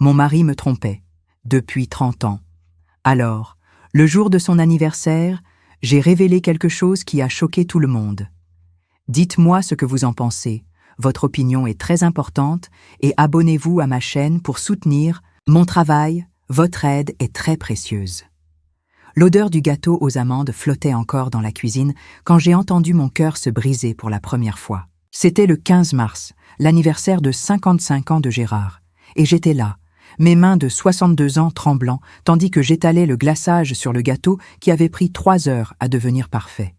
Mon mari me trompait, depuis 30 ans. Alors, le jour de son anniversaire, j'ai révélé quelque chose qui a choqué tout le monde. Dites-moi ce que vous en pensez. Votre opinion est très importante et abonnez-vous à ma chaîne pour soutenir mon travail. Votre aide est très précieuse. L'odeur du gâteau aux amandes flottait encore dans la cuisine quand j'ai entendu mon cœur se briser pour la première fois. C'était le 15 mars, l'anniversaire de 55 ans de Gérard, et j'étais là, mes mains de 62 ans tremblant, tandis que j'étalais le glaçage sur le gâteau qui avait pris 3 heures à devenir parfait.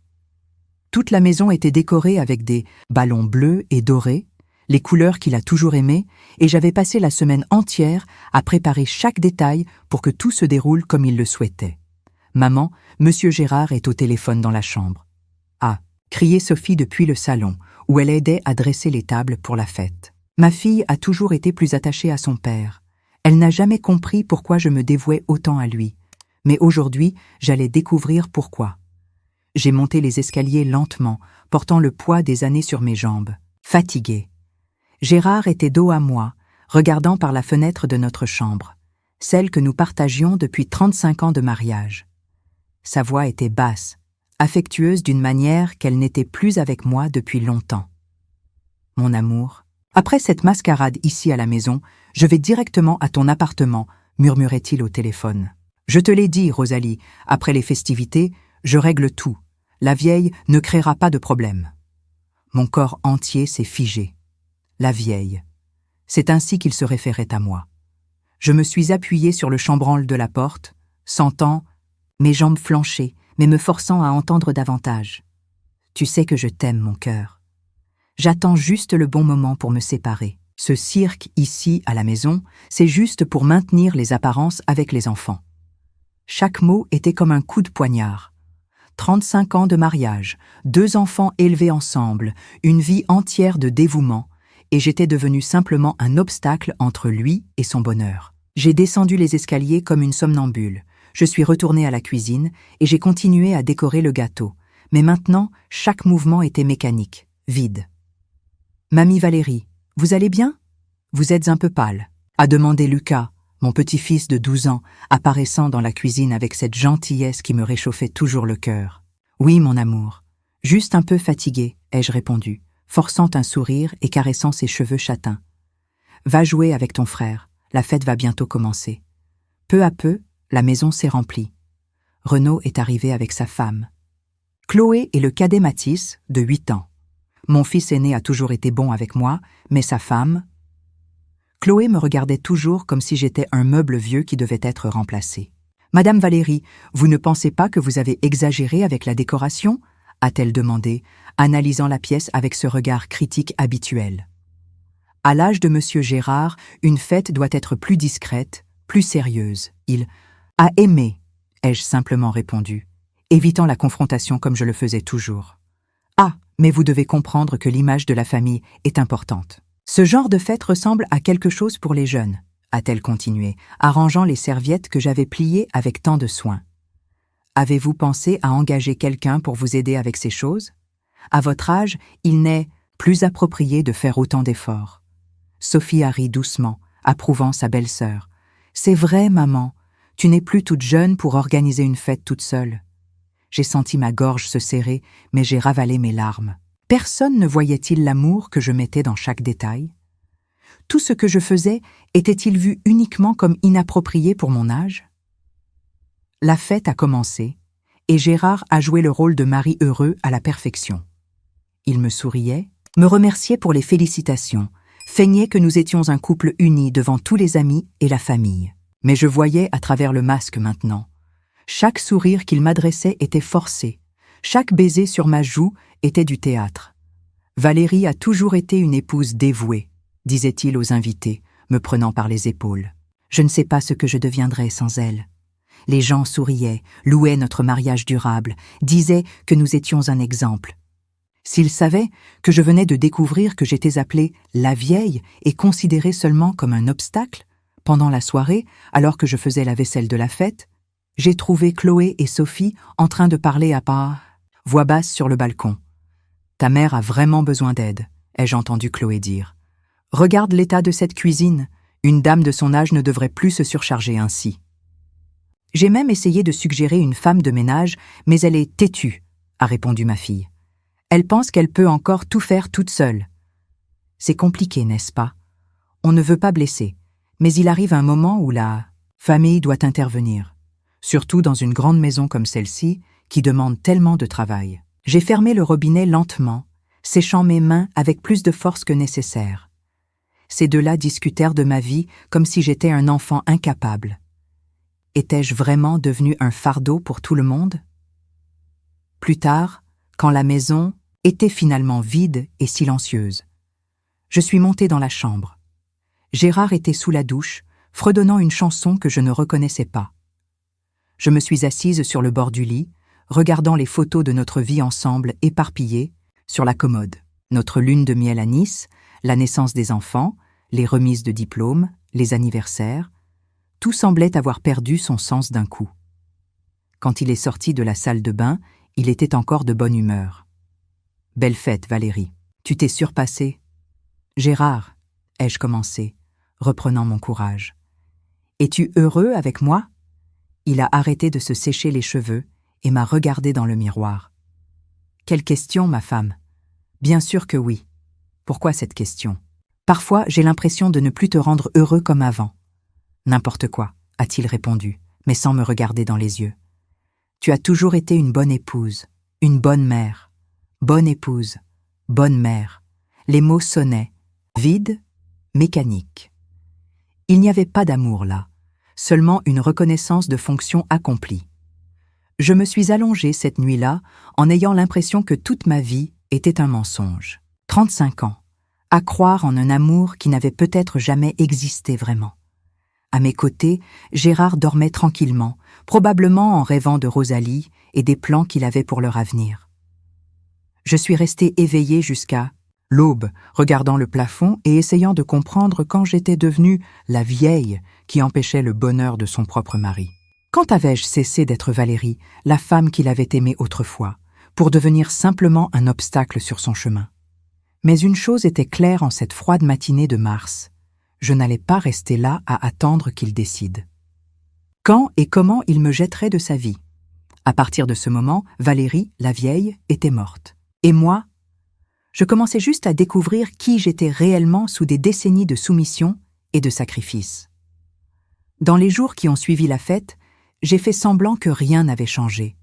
Toute la maison était décorée avec des ballons bleus et dorés, les couleurs qu'il a toujours aimées, et j'avais passé la semaine entière à préparer chaque détail pour que tout se déroule comme il le souhaitait. Maman, Monsieur Gérard est au téléphone dans la chambre. Ah, criait Sophie depuis le salon, où elle aidait à dresser les tables pour la fête. Ma fille a toujours été plus attachée à son père. Elle n'a jamais compris pourquoi je me dévouais autant à lui. Mais aujourd'hui, j'allais découvrir pourquoi. J'ai monté les escaliers lentement, portant le poids des années sur mes jambes, fatiguée. Gérard était dos à moi, regardant par la fenêtre de notre chambre, celle que nous partagions depuis 35 ans de mariage. Sa voix était basse, affectueuse d'une manière qu'elle n'était plus avec moi depuis longtemps. « Mon amour, après cette mascarade ici à la maison, je vais directement à ton appartement, murmurait-il au téléphone. Je te l'ai dit, Rosalie, après les festivités, je règle tout. La vieille ne créera pas de problème. Mon corps entier s'est figé. La vieille. C'est ainsi qu'il se référait à moi. Je me suis appuyée sur le chambranle de la porte, sentant mes jambes flancher, mais me forçant à entendre davantage. Tu sais que je t'aime, mon cœur. J'attends juste le bon moment pour me séparer. Ce cirque ici, à la maison, c'est juste pour maintenir les apparences avec les enfants. Chaque mot était comme un coup de poignard. 35 ans de mariage, 2 enfants élevés ensemble, une vie entière de dévouement, et j'étais devenue simplement un obstacle entre lui et son bonheur. J'ai descendu les escaliers comme une somnambule. Je suis retournée à la cuisine et j'ai continué à décorer le gâteau. Mais maintenant, chaque mouvement était mécanique, vide. « Mamie Valérie, vous allez bien ? Vous êtes un peu pâle » a demandé Lucas, mon petit-fils de 12 ans, apparaissant dans la cuisine avec cette gentillesse qui me réchauffait toujours le cœur. « Oui, mon amour. Juste un peu fatigué, ai-je répondu, forçant un sourire et caressant ses cheveux châtains. « Va jouer avec ton frère, la fête va bientôt commencer. » Peu à peu, la maison s'est remplie. Renaud est arrivé avec sa femme. Chloé et le cadet Mathis, de 8 ans. Mon fils aîné a toujours été bon avec moi, mais sa femme... Chloé me regardait toujours comme si j'étais un meuble vieux qui devait être remplacé. « Madame Valérie, vous ne pensez pas que vous avez exagéré avec la décoration ?» a-t-elle demandé, analysant la pièce avec ce regard critique habituel. À l'âge de Monsieur Gérard, une fête doit être plus discrète, plus sérieuse. Il a aimé, ai-je simplement répondu, évitant la confrontation comme je le faisais toujours. Ah, mais vous devez comprendre que l'image de la famille est importante. Ce genre de fête ressemble à quelque chose pour les jeunes, a-t-elle continué, arrangeant les serviettes que j'avais pliées avec tant de soin. Avez-vous pensé à engager quelqu'un pour vous aider avec ces choses? À votre âge, il n'est plus approprié de faire autant d'efforts. Sophie a ri doucement, approuvant sa belle-sœur. C'est vrai, maman, tu n'es plus toute jeune pour organiser une fête toute seule. J'ai senti ma gorge se serrer, mais j'ai ravalé mes larmes. Personne ne voyait-il l'amour que je mettais dans chaque détail? Tout ce que je faisais était-il vu uniquement comme inapproprié pour mon âge? La fête a commencé, et Gérard a joué le rôle de mari heureux à la perfection. Il me souriait, me remerciait pour les félicitations, feignait que nous étions un couple uni devant tous les amis et la famille. Mais je voyais à travers le masque maintenant. Chaque sourire qu'il m'adressait était forcé, chaque baiser sur ma joue était du théâtre. Valérie a toujours été une épouse dévouée, disait-il aux invités, me prenant par les épaules. Je ne sais pas ce que je deviendrais sans elle. Les gens souriaient, louaient notre mariage durable, disaient que nous étions un exemple. S'ils savaient que je venais de découvrir que j'étais appelée la vieille et considérée seulement comme un obstacle, pendant la soirée, alors que je faisais la vaisselle de la fête, j'ai trouvé Chloé et Sophie en train de parler à voix basse sur le balcon. « Ta mère a vraiment besoin d'aide, ai-je entendu Chloé dire. « Regarde l'état de cette cuisine, Une dame de son âge ne devrait plus se surcharger ainsi. J'ai même essayé de suggérer une femme de ménage, mais elle est têtue, a répondu ma fille. Elle pense qu'elle peut encore tout faire toute seule. C'est compliqué, n'est-ce pas? On ne veut pas blesser, mais il arrive un moment où la famille doit intervenir, surtout dans une grande maison comme celle-ci, qui demande tellement de travail. J'ai fermé le robinet lentement, séchant mes mains avec plus de force que nécessaire. Ces deux-là discutèrent de ma vie comme si j'étais un enfant incapable. Étais-je vraiment devenu un fardeau pour tout le monde? Plus tard, quand la maison était finalement vide et silencieuse, je suis montée dans la chambre. Gérard était sous la douche, fredonnant une chanson que je ne reconnaissais pas. Je me suis assise sur le bord du lit, regardant les photos de notre vie ensemble éparpillées sur la commode. Notre lune de miel à Nice, la naissance des enfants, les remises de diplômes, les anniversaires, tout semblait avoir perdu son sens d'un coup. Quand il est sorti de la salle de bain, il était encore de bonne humeur. « Belle fête, Valérie. Tu t'es surpassée. »« Gérard, ai-je commencé, reprenant mon courage. Es-tu heureux avec moi ?» Il a arrêté de se sécher les cheveux et m'a regardé dans le miroir. « Quelle question, ma femme ?»« Bien sûr que oui. Pourquoi cette question ? Parfois, j'ai l'impression de ne plus te rendre heureux comme avant. »« N'importe quoi, a-t-il répondu, mais sans me regarder dans les yeux. Tu as toujours été une bonne épouse, une bonne mère. Bonne épouse, bonne mère. Les mots sonnaient, vides, mécaniques. Il n'y avait pas d'amour là, seulement une reconnaissance de fonction accomplie. Je me suis allongée cette nuit-là en ayant l'impression que toute ma vie était un mensonge. 35 ans, à croire en un amour qui n'avait peut-être jamais existé vraiment. À mes côtés, Gérard dormait tranquillement, probablement en rêvant de Rosalie et des plans qu'il avait pour leur avenir. Je suis restée éveillée jusqu'à l'aube, regardant le plafond et essayant de comprendre quand j'étais devenue la vieille qui empêchait le bonheur de son propre mari. Quand avais-je cessé d'être Valérie, la femme qu'il avait aimée autrefois, pour devenir simplement un obstacle sur son chemin? Mais une chose était claire en cette froide matinée de mars. Je n'allais pas rester là à attendre qu'il décide. Quand et comment il me jetterait de sa vie? À partir de ce moment, Valérie, la vieille, était morte. Et moi? Je commençais juste à découvrir qui j'étais réellement sous des décennies de soumission et de sacrifice. Dans les jours qui ont suivi la fête, j'ai fait semblant que rien n'avait changé.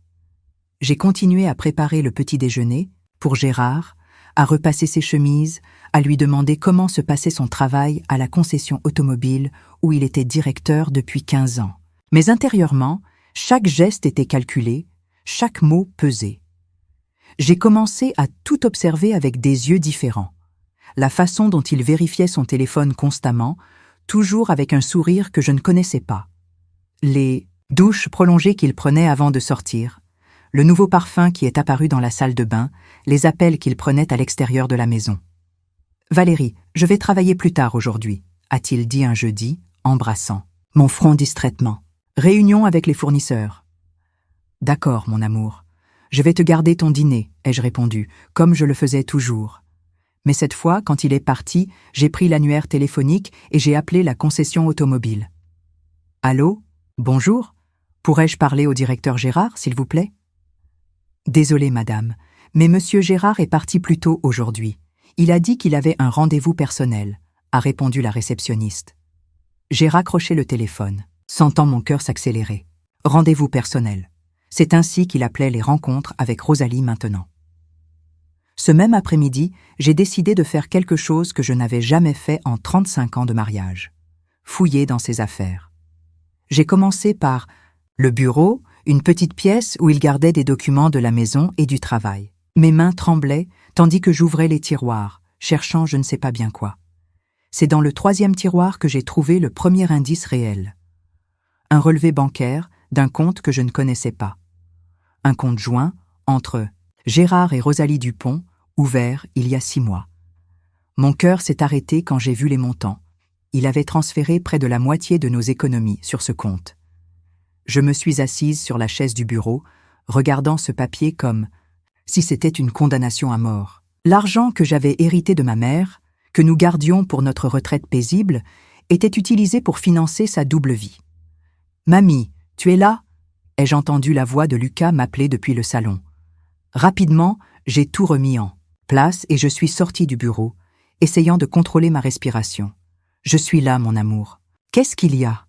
J'ai continué à préparer le petit déjeuner pour Gérard, à repasser ses chemises, à lui demander comment se passait son travail à la concession automobile où il était directeur depuis 15 ans. Mais intérieurement, chaque geste était calculé, chaque mot pesé. J'ai commencé à tout observer avec des yeux différents. La façon dont il vérifiait son téléphone constamment, toujours avec un sourire que je ne connaissais pas. Les douches prolongées qu'il prenait avant de sortir, le nouveau parfum qui est apparu dans la salle de bain, les appels qu'il prenait à l'extérieur de la maison. « Valérie, je vais travailler plus tard aujourd'hui », a-t-il dit un jeudi, embrassant mon front distraitement. « Réunion avec les fournisseurs. »« D'accord, mon amour. Je vais te garder ton dîner, ai-je répondu, comme je le faisais toujours. Mais cette fois, quand il est parti, j'ai pris l'annuaire téléphonique et j'ai appelé la concession automobile. « Allô? Bonjour? Pourrais-je parler au directeur Gérard, s'il vous plaît ?»« Désolé, madame, mais monsieur Gérard est parti plus tôt aujourd'hui. Il a dit qu'il avait un rendez-vous personnel, » a répondu la réceptionniste. J'ai raccroché le téléphone, sentant mon cœur s'accélérer. Rendez-vous personnel. C'est ainsi qu'il appelait les rencontres avec Rosalie maintenant. Ce même après-midi, j'ai décidé de faire quelque chose que je n'avais jamais fait en 35 ans de mariage. Fouiller dans ses affaires. J'ai commencé par le bureau, une petite pièce où il gardait des documents de la maison et du travail. Mes mains tremblaient tandis que j'ouvrais les tiroirs, cherchant je ne sais pas bien quoi. C'est dans le 3e tiroir que j'ai trouvé le premier indice réel. Un relevé bancaire d'un compte que je ne connaissais pas. Un compte joint entre Gérard et Rosalie Dupont, ouvert il y a 6 mois. Mon cœur s'est arrêté quand j'ai vu les montants. Il avait transféré près de la moitié de nos économies sur ce compte. Je me suis assise sur la chaise du bureau, regardant ce papier comme si c'était une condamnation à mort. L'argent que j'avais hérité de ma mère, que nous gardions pour notre retraite paisible, était utilisé pour financer sa double vie. « Mamie, tu es là ?» ai-je entendu la voix de Lucas m'appeler depuis le salon. Rapidement, j'ai tout remis en place et je suis sortie du bureau, essayant de contrôler ma respiration. « Je suis là, mon amour. Qu'est-ce qu'il y a ?»«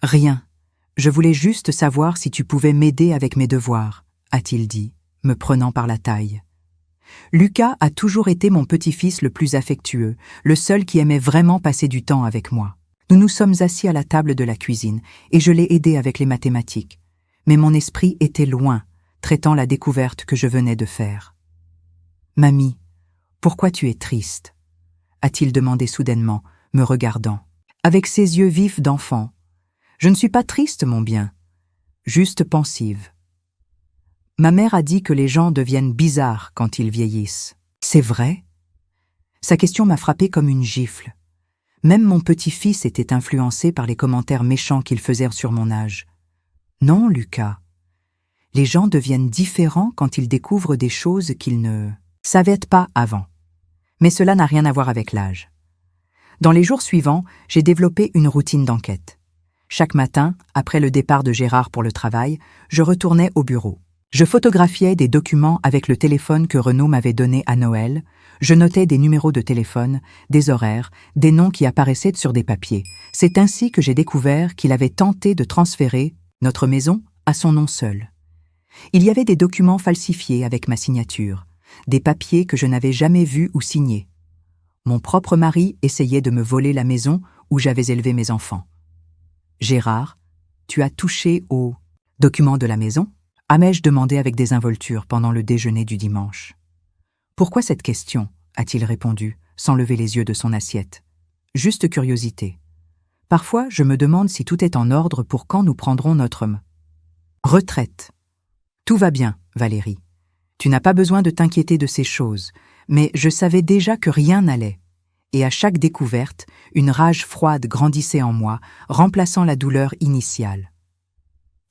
Rien. Je voulais juste savoir si tu pouvais m'aider avec mes devoirs, » a-t-il dit, me prenant par la taille. Lucas a toujours été mon petit-fils le plus affectueux, le seul qui aimait vraiment passer du temps avec moi. Nous nous sommes assis à la table de la cuisine et je l'ai aidé avec les mathématiques. Mais mon esprit était loin, traitant la découverte que je venais de faire. « Mamie, pourquoi tu es triste ?» a-t-il demandé soudainement, me regardant, avec ses yeux vifs d'enfant. « Je ne suis pas triste, mon bien, juste pensive. Ma mère a dit que les gens deviennent bizarres quand ils vieillissent. C'est vrai ?» Sa question m'a frappé comme une gifle. Même mon petit-fils était influencé par les commentaires méchants qu'il faisait sur mon âge. Non, Lucas. Les gens deviennent différents quand ils découvrent des choses qu'ils ne savaient pas avant. Mais cela n'a rien à voir avec l'âge. Dans les jours suivants, j'ai développé une routine d'enquête. Chaque matin, après le départ de Gérard pour le travail, je retournais au bureau. Je photographiais des documents avec le téléphone que Renaud m'avait donné à Noël. Je notais des numéros de téléphone, des horaires, des noms qui apparaissaient sur des papiers. C'est ainsi que j'ai découvert qu'il avait tenté de transférer notre maison à son nom seul. Il y avait des documents falsifiés avec ma signature, des papiers que je n'avais jamais vus ou signés. Mon propre mari essayait de me voler la maison où j'avais élevé mes enfants. « Gérard, tu as touché aux documents de la maison ?» ai-je demandé avec désinvolture pendant le déjeuner du dimanche. « Pourquoi cette question ?» a-t-il répondu, sans lever les yeux de son assiette. « Juste curiosité. Parfois, je me demande si tout est en ordre pour quand nous prendrons notre retraite. Tout va bien, Valérie. Tu n'as pas besoin de t'inquiéter de ces choses, mais je savais déjà que rien n'allait. Et à chaque découverte, une rage froide grandissait en moi, remplaçant la douleur initiale.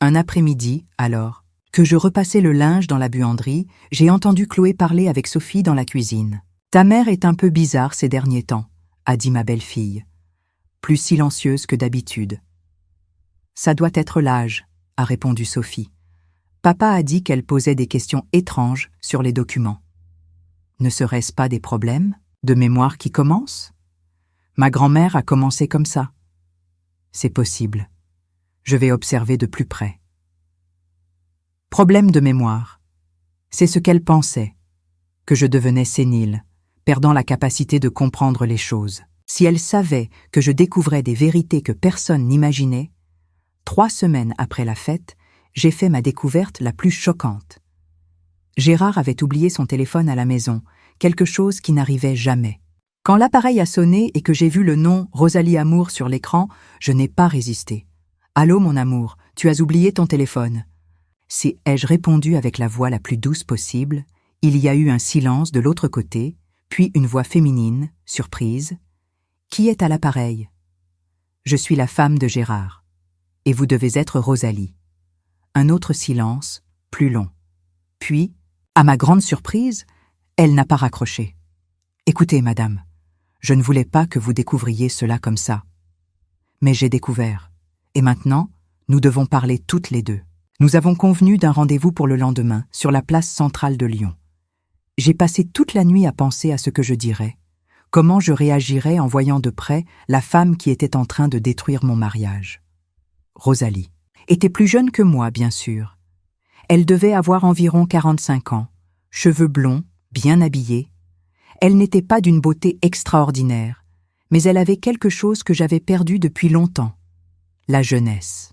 Un après-midi, alors, que je repassais le linge dans la buanderie, j'ai entendu Chloé parler avec Sophie dans la cuisine. « Ta mère est un peu bizarre ces derniers temps », a dit ma belle-fille, plus silencieuse que d'habitude. « Ça doit être l'âge », a répondu Sophie. Papa a dit qu'elle posait des questions étranges sur les documents. Ne serait-ce pas des problèmes de mémoire qui commencent? Ma grand-mère a commencé comme ça. C'est possible. Je vais observer de plus près. Problème de mémoire. C'est ce qu'elle pensait, que je devenais sénile, perdant la capacité de comprendre les choses. Si elle savait que je découvrais des vérités que personne n'imaginait, 3 semaines après la fête, j'ai fait ma découverte la plus choquante. Gérard avait oublié son téléphone à la maison, quelque chose qui n'arrivait jamais. Quand l'appareil a sonné et que j'ai vu le nom Rosalie Amour sur l'écran, je n'ai pas résisté. « Allô, mon amour, tu as oublié ton téléphone ?» Si ai-je répondu avec la voix la plus douce possible, il y a eu un silence de l'autre côté, puis une voix féminine, surprise. « Qui est à l'appareil ?»« Je suis la femme de Gérard. Et vous devez être Rosalie. » Un autre silence, plus long. Puis, à ma grande surprise, elle n'a pas raccroché. « Écoutez, madame, je ne voulais pas que vous découvriez cela comme ça. Mais j'ai découvert. Et maintenant, nous devons parler toutes les deux. Nous avons convenu d'un rendez-vous pour le lendemain, sur la place centrale de Lyon. J'ai passé toute la nuit à penser à ce que je dirais, comment je réagirais en voyant de près la femme qui était en train de détruire mon mariage. Rosalie était plus jeune que moi, bien sûr. Elle devait avoir environ 45 ans, cheveux blonds, bien habillée. Elle n'était pas d'une beauté extraordinaire, mais elle avait quelque chose que j'avais perdu depuis longtemps. La jeunesse.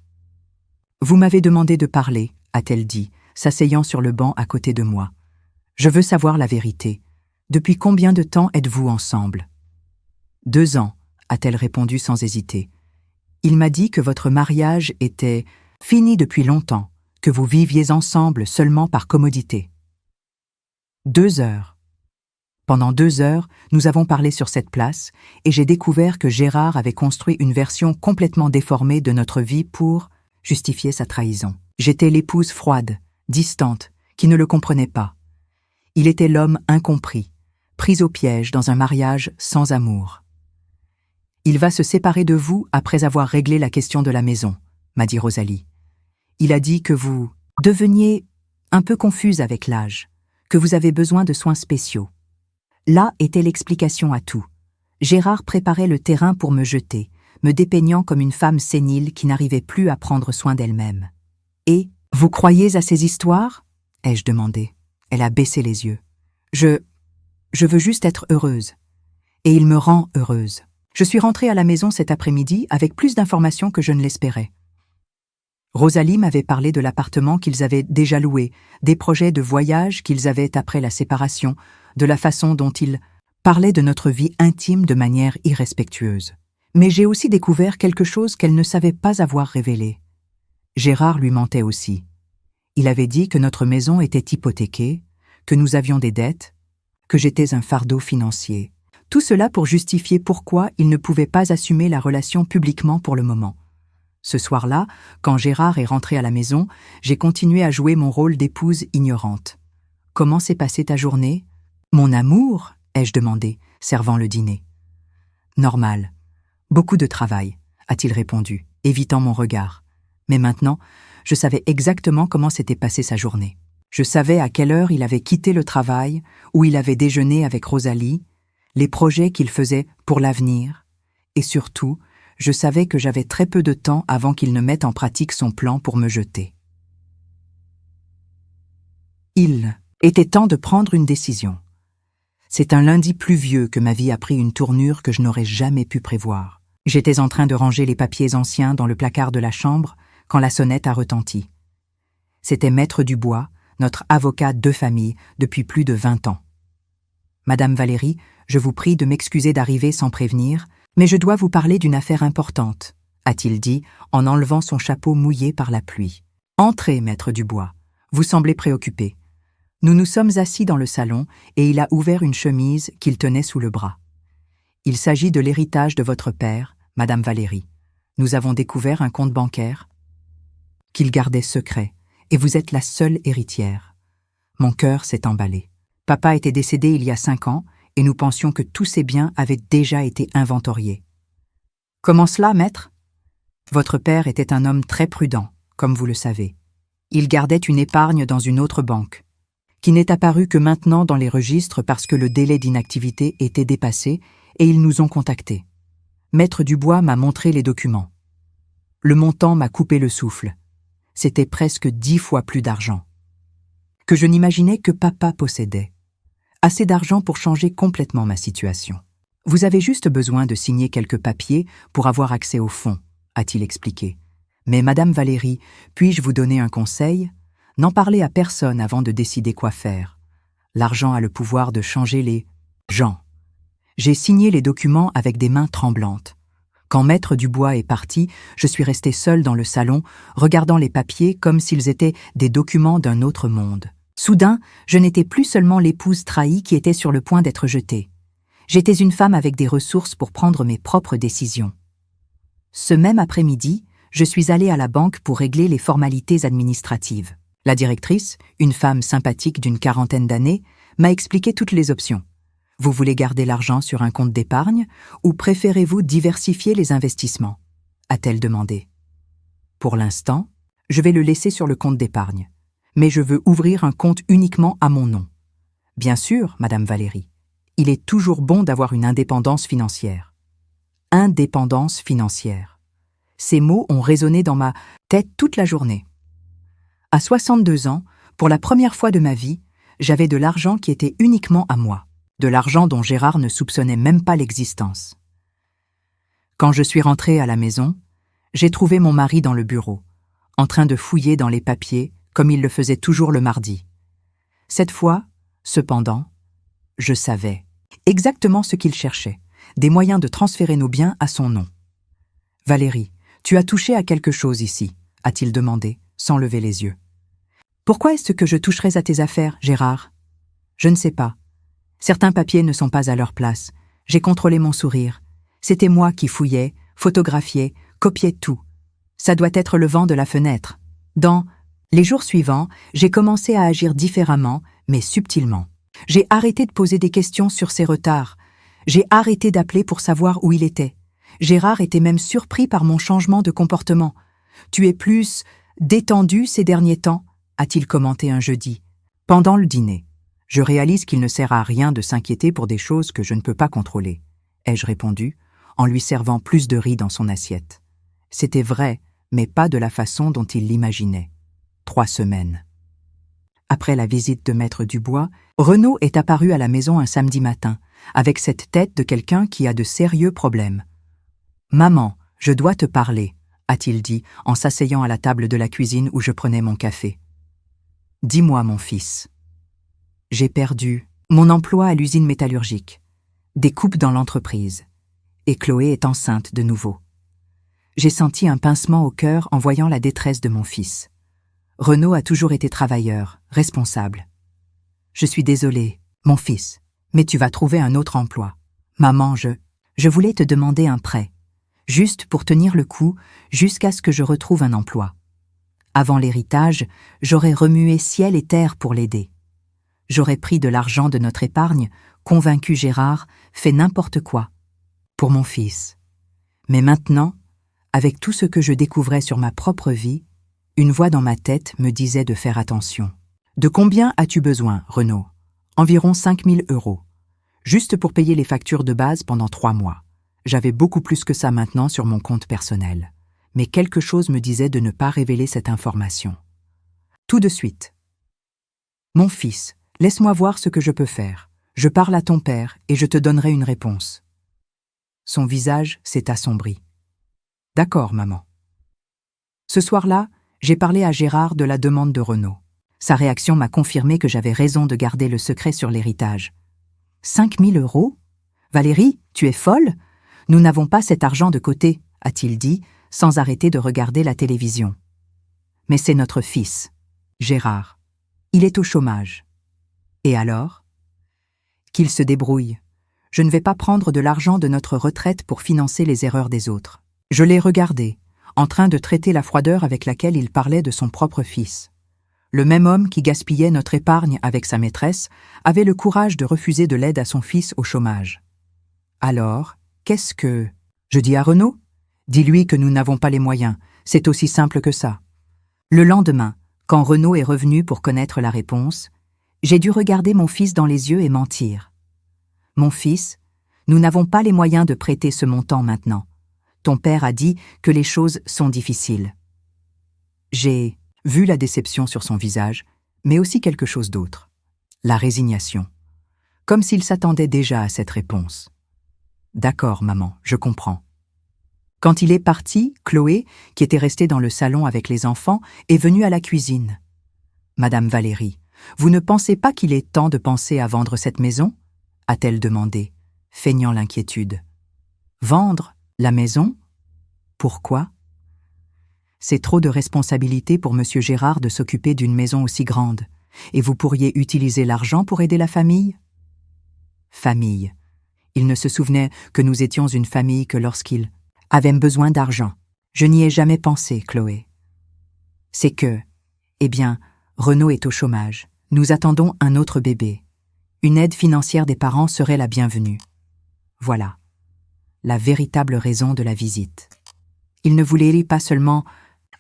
« Vous m'avez demandé de parler, » a-t-elle dit, s'asseyant sur le banc à côté de moi. « Je veux savoir la vérité. Depuis combien de temps êtes-vous ensemble ?»« 2 ans, » a-t-elle répondu sans hésiter. « Il m'a dit que votre mariage était fini depuis longtemps, que vous viviez ensemble seulement par commodité. » 2 heures. Pendant 2 heures, nous avons parlé sur cette place et j'ai découvert que Gérard avait construit une version complètement déformée de notre vie pour justifier sa trahison. J'étais l'épouse froide, distante, qui ne le comprenait pas. Il était l'homme incompris, pris au piège dans un mariage sans amour. Il va se séparer de vous après avoir réglé la question de la maison, m'a dit Rosalie. Il a dit que vous deveniez un peu confuse avec l'âge, que vous avez besoin de soins spéciaux. Là était l'explication à tout. Gérard préparait le terrain pour me jeter, me dépeignant comme une femme sénile qui n'arrivait plus à prendre soin d'elle-même. Et, vous croyez à ces histoires ? Ai-je demandé. Elle a baissé les yeux. Je veux juste être heureuse. Et il me rend heureuse. Je suis rentrée à la maison cet après-midi avec plus d'informations que je ne l'espérais. Rosalie m'avait parlé de l'appartement qu'ils avaient déjà loué, des projets de voyage qu'ils avaient après la séparation, de la façon dont ils parlaient de notre vie intime de manière irrespectueuse. Mais j'ai aussi découvert quelque chose qu'elle ne savait pas avoir révélé. Gérard lui mentait aussi. Il avait dit que notre maison était hypothéquée, que nous avions des dettes, que j'étais un fardeau financier. Tout cela pour justifier pourquoi il ne pouvait pas assumer la relation publiquement pour le moment. Ce soir-là, quand Gérard est rentré à la maison, j'ai continué à jouer mon rôle d'épouse ignorante. « Comment s'est passée ta journée ? » ?»« Mon amour ?» ai-je demandé, servant le dîner. « Normal. Beaucoup de travail, » a-t-il répondu, évitant mon regard. Mais maintenant, je savais exactement comment s'était passée sa journée. Je savais à quelle heure il avait quitté le travail, où il avait déjeuné avec Rosalie, les projets qu'il faisait pour l'avenir, et surtout, je savais que j'avais très peu de temps avant qu'il ne mette en pratique son plan pour me jeter. Il était temps de prendre une décision. C'est un lundi pluvieux que ma vie a pris une tournure que je n'aurais jamais pu prévoir. J'étais en train de ranger les papiers anciens dans le placard de la chambre quand la sonnette a retenti. C'était Maître Dubois, notre avocat de famille depuis plus de 20 ans. « Madame Valérie, je vous prie de m'excuser d'arriver sans prévenir, mais je dois vous parler d'une affaire importante, » a-t-il dit en enlevant son chapeau mouillé par la pluie. « Entrez, Maître Dubois. Vous semblez préoccupé. » Nous nous sommes assis dans le salon et il a ouvert une chemise qu'il tenait sous le bras. « Il s'agit de l'héritage de votre père, Madame Valérie. Nous avons découvert un compte bancaire qu'il gardait secret, et vous êtes la seule héritière. » Mon cœur s'est emballé. Papa était décédé il y a 5 ans, et nous pensions que tous ses biens avaient déjà été inventoriés. « Comment cela, maître ? » Votre père était un homme très prudent, comme vous le savez. Il gardait une épargne dans une autre banque, qui n'est apparue que maintenant dans les registres parce que le délai d'inactivité était dépassé et ils nous ont contactés. Maître Dubois m'a montré les documents. Le montant m'a coupé le souffle. C'était presque 10 fois plus d'argent que je n'imaginais que papa possédait. Assez d'argent pour changer complètement ma situation. « Vous avez juste besoin de signer quelques papiers pour avoir accès aux fonds, » a-t-il expliqué. « Mais Madame Valérie, puis-je vous donner un conseil ? N'en parlez à personne avant de décider quoi faire. L'argent a le pouvoir de changer les gens. » J'ai signé les documents avec des mains tremblantes. Quand Maître Dubois est parti, je suis restée seule dans le salon, regardant les papiers comme s'ils étaient des documents d'un autre monde. Soudain, je n'étais plus seulement l'épouse trahie qui était sur le point d'être jetée. J'étais une femme avec des ressources pour prendre mes propres décisions. Ce même après-midi, je suis allée à la banque pour régler les formalités administratives. La directrice, une femme sympathique d'une 40aine d'années, m'a expliqué toutes les options. Vous voulez garder l'argent sur un compte d'épargne ou préférez-vous diversifier les investissements ? A-t-elle demandé. Pour l'instant, je vais le laisser sur le compte d'épargne, mais je veux ouvrir un compte uniquement à mon nom. Bien sûr, Madame Valérie, il est toujours bon d'avoir une indépendance financière. Indépendance financière. Ces mots ont résonné dans ma tête toute la journée. À 62 ans, pour la première fois de ma vie, j'avais de l'argent qui était uniquement à moi. De l'argent dont Gérard ne soupçonnait même pas l'existence. Quand je suis rentrée à la maison, j'ai trouvé mon mari dans le bureau, en train de fouiller dans les papiers comme il le faisait toujours le mardi. Cette fois, cependant, je savais exactement ce qu'il cherchait, des moyens de transférer nos biens à son nom. « Valérie, tu as touché à quelque chose ici ?» a-t-il demandé, sans lever les yeux. « Pourquoi est-ce que je toucherais à tes affaires, Gérard ? Je ne sais pas. Certains papiers ne sont pas à leur place. J'ai contrôlé mon sourire. C'était moi qui fouillais, photographiais, copiais tout. Ça doit être le vent de la fenêtre. Dans les jours suivants, j'ai commencé à agir différemment, mais subtilement. J'ai arrêté de poser des questions sur ses retards. J'ai arrêté d'appeler pour savoir où il était. Gérard était même surpris par mon changement de comportement. « Tu es plus détendu ces derniers temps ?» a-t-il commenté un jeudi. Pendant le dîner, je réalise qu'il ne sert à rien de s'inquiéter pour des choses que je ne peux pas contrôler, ai-je répondu, en lui servant plus de riz dans son assiette. C'était vrai, mais pas de la façon dont il l'imaginait. 3 semaines. Après la visite de Maître Dubois, Renaud est apparu à la maison un samedi matin, avec cette tête de quelqu'un qui a de sérieux problèmes. « Maman, je dois te parler », a-t-il dit en s'asseyant à la table de la cuisine où je prenais mon café. « Dis-moi, mon fils. » J'ai perdu mon emploi à l'usine métallurgique, des coupes dans l'entreprise, et Chloé est enceinte de nouveau. J'ai senti un pincement au cœur en voyant la détresse de mon fils. Renaud a toujours été travailleur, responsable. Je suis désolée, mon fils, mais tu vas trouver un autre emploi. Maman, je voulais te demander un prêt, juste pour tenir le coup jusqu'à ce que je retrouve un emploi. Avant l'héritage, j'aurais remué ciel et terre pour l'aider. J'aurais pris de l'argent de notre épargne, convaincu Gérard, fait n'importe quoi. Pour mon fils. Mais maintenant, avec tout ce que je découvrais sur ma propre vie, une voix dans ma tête me disait de faire attention. « De combien as-tu besoin, Renaud ? » Environ 5 000 €. Juste pour payer les factures de base pendant 3 mois. J'avais beaucoup plus que ça maintenant sur mon compte personnel. Mais quelque chose me disait de ne pas révéler cette information. Tout de suite. « Mon fils, laisse-moi voir ce que je peux faire. Je parle à ton père et je te donnerai une réponse. » Son visage s'est assombri. « D'accord, maman. » Ce soir-là, j'ai parlé à Gérard de la demande de Renaud. Sa réaction m'a confirmé que j'avais raison de garder le secret sur l'héritage. 5 000 €? Valérie, tu es folle? Nous n'avons pas cet argent de côté, a-t-il dit, sans arrêter de regarder la télévision. Mais c'est notre fils, Gérard. Il est au chômage. Et alors? Qu'il se débrouille. Je ne vais pas prendre de l'argent de notre retraite pour financer les erreurs des autres. Je l'ai regardé, en train de traiter la froideur avec laquelle il parlait de son propre fils. Le même homme qui gaspillait notre épargne avec sa maîtresse avait le courage de refuser de l'aide à son fils au chômage. Alors, qu'est-ce que... Je dis à Renaud? Dis-lui que nous n'avons pas les moyens, c'est aussi simple que ça. Le lendemain, quand Renaud est revenu pour connaître la réponse, j'ai dû regarder mon fils dans les yeux et mentir. Mon fils, nous n'avons pas les moyens de prêter ce montant maintenant. Ton père a dit que les choses sont difficiles. J'ai vu la déception sur son visage, mais aussi quelque chose d'autre. La résignation. Comme s'il s'attendait déjà à cette réponse. D'accord, maman, je comprends. Quand il est parti, Chloé, qui était restée dans le salon avec les enfants, est venue à la cuisine. Madame Valérie, vous ne pensez pas qu'il est temps de penser à vendre cette maison? A-t-elle demandé, feignant l'inquiétude. Vendre la maison? Pourquoi? C'est trop de responsabilité pour Monsieur Gérard de s'occuper d'une maison aussi grande, et vous pourriez utiliser l'argent pour aider la famille? Famille. Il ne se souvenait que nous étions une famille que lorsqu'il avait besoin d'argent. Je n'y ai jamais pensé, Chloé. C'est que, eh bien, Renaud est au chômage. Nous attendons un autre bébé. Une aide financière des parents serait la bienvenue. Voilà. La véritable raison de la visite. Il ne voulait pas seulement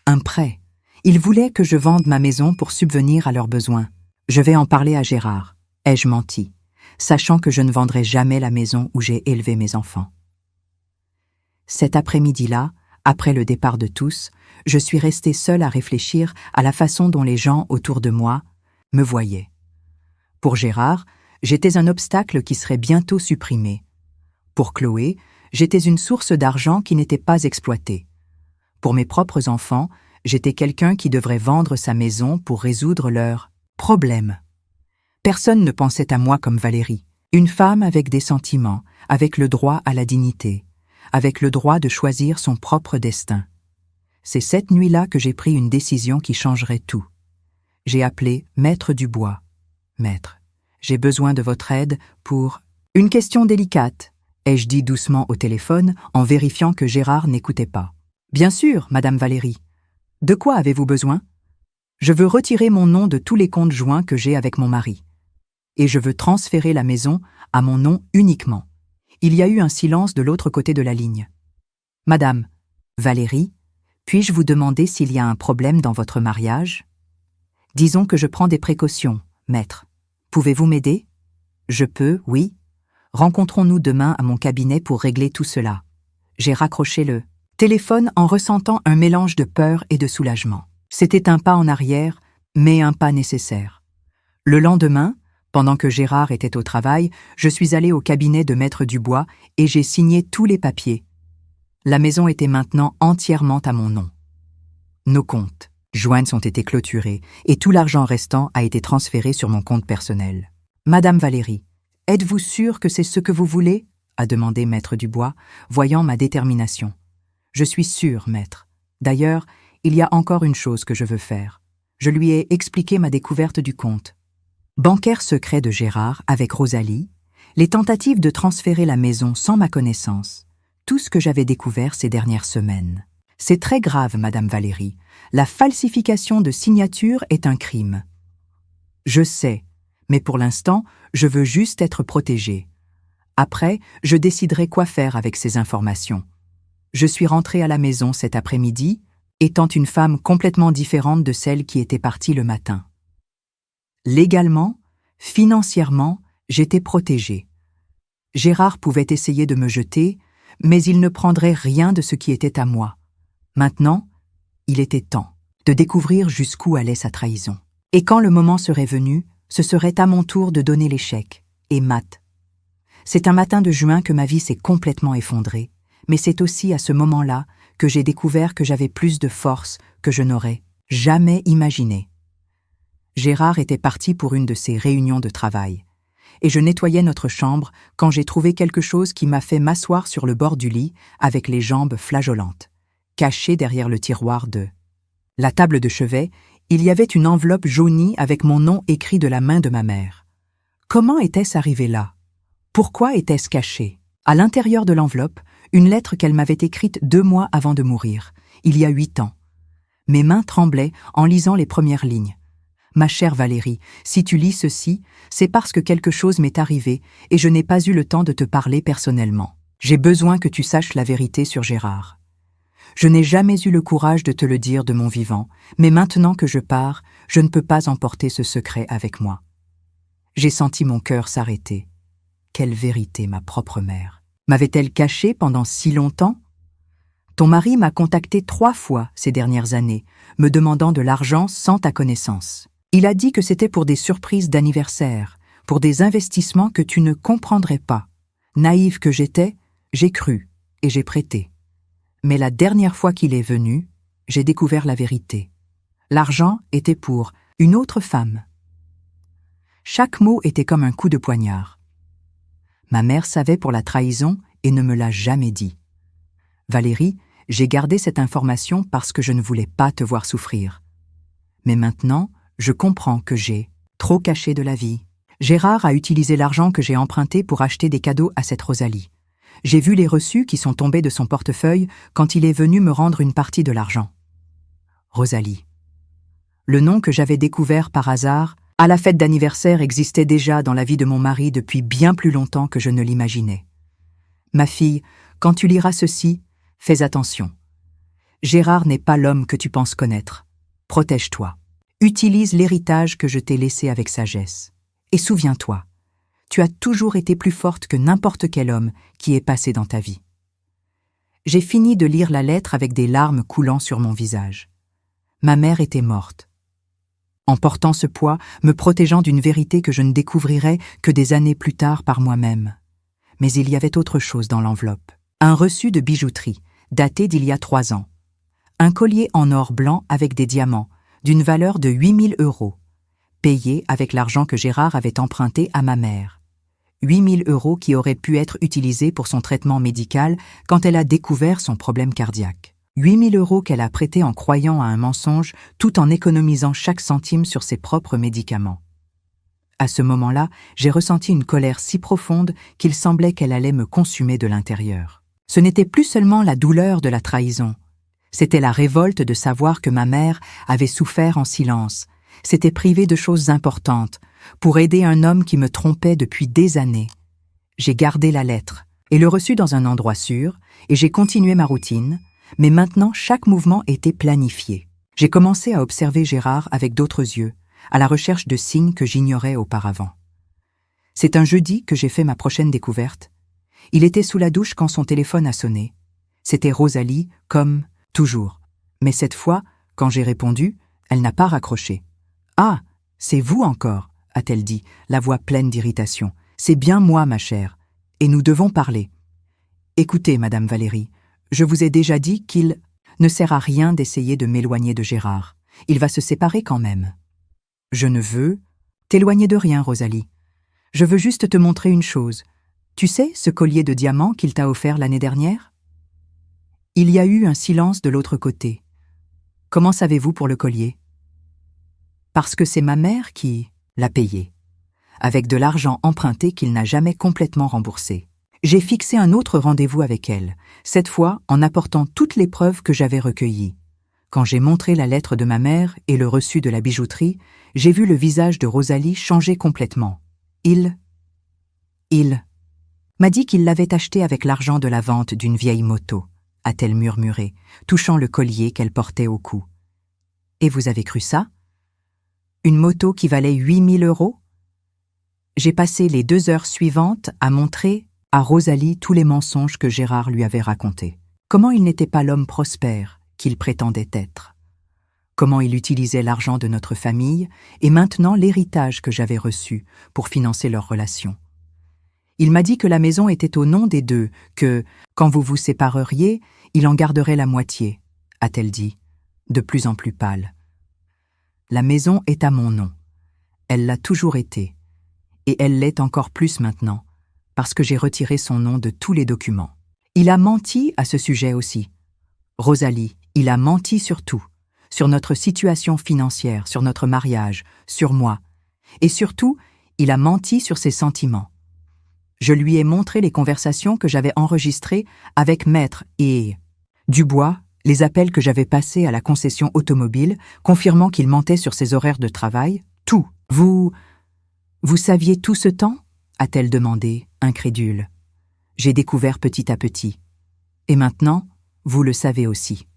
un prêt. Il voulait que je vende ma maison pour subvenir à leurs besoins. Je vais en parler à Gérard. Ai-je menti, sachant que je ne vendrai jamais la maison où j'ai élevé mes enfants. Cet après-midi-là, après le départ de tous, je suis restée seule à réfléchir à la façon dont les gens autour de moi me voyaient. Pour Gérard, j'étais un obstacle qui serait bientôt supprimé. Pour Chloé, j'étais une source d'argent qui n'était pas exploitée. Pour mes propres enfants, j'étais quelqu'un qui devrait vendre sa maison pour résoudre leurs problèmes. Personne ne pensait à moi comme Valérie, une femme avec des sentiments, avec le droit à la dignité, avec le droit de choisir son propre destin. C'est cette nuit-là que j'ai pris une décision qui changerait tout. J'ai appelé Maître Dubois. « Maître, j'ai besoin de votre aide pour... » « Une question délicate, ai-je dit doucement au téléphone en vérifiant que Gérard n'écoutait pas. « Bien sûr, Madame Valérie. De quoi avez-vous besoin? Je veux retirer mon nom de tous les comptes joints que j'ai avec mon mari. Et je veux transférer la maison à mon nom uniquement. » Il y a eu un silence de l'autre côté de la ligne. Madame Valérie, puis-je vous demander s'il y a un problème dans votre mariage? Disons que je prends des précautions, maître. Pouvez-vous m'aider? Je peux, oui. Rencontrons-nous demain à mon cabinet pour régler tout cela. J'ai raccroché le téléphone en ressentant un mélange de peur et de soulagement. C'était un pas en arrière, mais un pas nécessaire. Le lendemain, pendant que Gérard était au travail, je suis allé au cabinet de Maître Dubois et j'ai signé tous les papiers. La maison était maintenant entièrement à mon nom. Nos comptes joints ont été clôturés et tout l'argent restant a été transféré sur mon compte personnel. Madame Valérie, êtes-vous sûre que c'est ce que vous voulez? A demandé Maître Dubois, voyant ma détermination. Je suis sûre, maître. D'ailleurs, il y a encore une chose que je veux faire. Je lui ai expliqué ma découverte du compte. Bancaire secret de Gérard avec Rosalie, les tentatives de transférer la maison sans ma connaissance, tout ce que j'avais découvert ces dernières semaines. C'est très grave, Madame Valérie. La falsification de signature est un crime. Je sais, mais pour l'instant, je veux juste être protégée. Après, je déciderai quoi faire avec ces informations. Je suis rentrée à la maison cet après-midi, étant une femme complètement différente de celle qui était partie le matin. Légalement, financièrement, j'étais protégée. Gérard pouvait essayer de me jeter, mais il ne prendrait rien de ce qui était à moi. Maintenant, il était temps de découvrir jusqu'où allait sa trahison. Et quand le moment serait venu, ce serait à mon tour de donner l'échec. Et mat. C'est un matin de juin que ma vie s'est complètement effondrée, mais c'est aussi à ce moment-là que j'ai découvert que j'avais plus de force que je n'aurais jamais imaginé. Gérard était parti pour une de ses réunions de travail, et je nettoyais notre chambre quand j'ai trouvé quelque chose qui m'a fait m'asseoir sur le bord du lit avec les jambes flageolantes, caché derrière le tiroir de la table de chevet. Il y avait une enveloppe jaunie avec mon nom écrit de la main de ma mère. Comment était-ce arrivé là? Pourquoi était-ce caché? À l'intérieur de l'enveloppe, une lettre qu'elle m'avait écrite 2 mois avant de mourir, il y a 8 ans. Mes mains tremblaient en lisant les premières lignes. Ma chère Valérie, si tu lis ceci, c'est parce que quelque chose m'est arrivé et je n'ai pas eu le temps de te parler personnellement. J'ai besoin que tu saches la vérité sur Gérard. Je n'ai jamais eu le courage de te le dire de mon vivant, mais maintenant que je pars, je ne peux pas emporter ce secret avec moi. J'ai senti mon cœur s'arrêter. Quelle vérité, ma propre mère. M'avait-elle caché pendant si longtemps? Ton mari m'a contacté 3 fois ces dernières années, me demandant de l'argent sans ta connaissance. Il a dit que c'était pour des surprises d'anniversaire, pour des investissements que tu ne comprendrais pas. Naïve que j'étais, j'ai cru et j'ai prêté. Mais la dernière fois qu'il est venu, j'ai découvert la vérité. L'argent était pour une autre femme. Chaque mot était comme un coup de poignard. Ma mère savait pour la trahison et ne me l'a jamais dit. Valérie, j'ai gardé cette information parce que je ne voulais pas te voir souffrir. Mais maintenant, je comprends que j'ai trop caché de la vie. Gérard a utilisé l'argent que j'ai emprunté pour acheter des cadeaux à cette Rosalie. J'ai vu les reçus qui sont tombés de son portefeuille quand il est venu me rendre une partie de l'argent. Rosalie. Le nom que j'avais découvert par hasard à la fête d'anniversaire existait déjà dans la vie de mon mari depuis bien plus longtemps que je ne l'imaginais. Ma fille, quand tu liras ceci, fais attention. Gérard n'est pas l'homme que tu penses connaître. Protège-toi. Utilise l'héritage que je t'ai laissé avec sagesse. Et souviens-toi, tu as toujours été plus forte que n'importe quel homme qui est passé dans ta vie. J'ai fini de lire la lettre avec des larmes coulant sur mon visage. Ma mère était morte. En portant ce poids, me protégeant d'une vérité que je ne découvrirais que des années plus tard par moi-même. Mais il y avait autre chose dans l'enveloppe. Un reçu de bijouterie, daté d'il y a 3 ans. Un collier en or blanc avec des diamants, d'une valeur de 8 000 €, payé avec l'argent que Gérard avait emprunté à ma mère. 8 000 € qui auraient pu être utilisés pour son traitement médical quand elle a découvert son problème cardiaque. 8 000 € qu'elle a prêtés en croyant à un mensonge tout en économisant chaque centime sur ses propres médicaments. À ce moment-là, j'ai ressenti une colère si profonde qu'il semblait qu'elle allait me consumer de l'intérieur. Ce n'était plus seulement la douleur de la trahison, c'était la révolte de savoir que ma mère avait souffert en silence, s'était privée de choses importantes, pour aider un homme qui me trompait depuis des années. J'ai gardé la lettre et le reçu dans un endroit sûr, et j'ai continué ma routine, mais maintenant chaque mouvement était planifié. J'ai commencé à observer Gérard avec d'autres yeux, à la recherche de signes que j'ignorais auparavant. C'est un jeudi que j'ai fait ma prochaine découverte. Il était sous la douche quand son téléphone a sonné. C'était Rosalie, comme toujours. Mais cette fois, quand j'ai répondu, elle n'a pas raccroché. « Ah, c'est vous encore » a-t-elle dit, la voix pleine d'irritation. « C'est bien moi, ma chère, et nous devons parler. » Écoutez, Madame Valérie, je vous ai déjà dit qu'il ne sert à rien d'essayer de m'éloigner de Gérard. Il va se séparer quand même. Je ne veux t'éloigner de rien, Rosalie. Je veux juste te montrer une chose. Tu sais ce collier de diamants qu'il t'a offert l'année dernière? Il y a eu un silence de l'autre côté. Comment savez-vous pour le collier? Parce que c'est ma mère qui l'a payé, avec de l'argent emprunté qu'il n'a jamais complètement remboursé. J'ai fixé un autre rendez-vous avec elle, cette fois en apportant toutes les preuves que j'avais recueillies. Quand j'ai montré la lettre de ma mère et le reçu de la bijouterie, j'ai vu le visage de Rosalie changer complètement. Il m'a dit qu'il l'avait acheté avec l'argent de la vente d'une vieille moto, a-t-elle murmuré, touchant le collier qu'elle portait au cou. Et vous avez cru ça? Une moto qui valait 8 000 €? J'ai passé les 2 heures suivantes à montrer à Rosalie tous les mensonges que Gérard lui avait racontés. Comment il n'était pas l'homme prospère qu'il prétendait être. Comment il utilisait l'argent de notre famille et maintenant l'héritage que j'avais reçu pour financer leur relation. Il m'a dit que la maison était au nom des deux, que, quand vous vous sépareriez, il en garderait la moitié, a-t-elle dit, de plus en plus pâle. La maison est à mon nom. Elle l'a toujours été. Et elle l'est encore plus maintenant, parce que j'ai retiré son nom de tous les documents. Il a menti à ce sujet aussi. Rosalie, il a menti sur tout, sur notre situation financière, sur notre mariage, sur moi. Et surtout, il a menti sur ses sentiments. Je lui ai montré les conversations que j'avais enregistrées avec Maître et Dubois, les appels que j'avais passés à la concession automobile, confirmant qu'il mentait sur ses horaires de travail, tout. Vous saviez tout ce temps? A-t-elle demandé, incrédule. J'ai découvert petit à petit. Et maintenant, vous le savez aussi.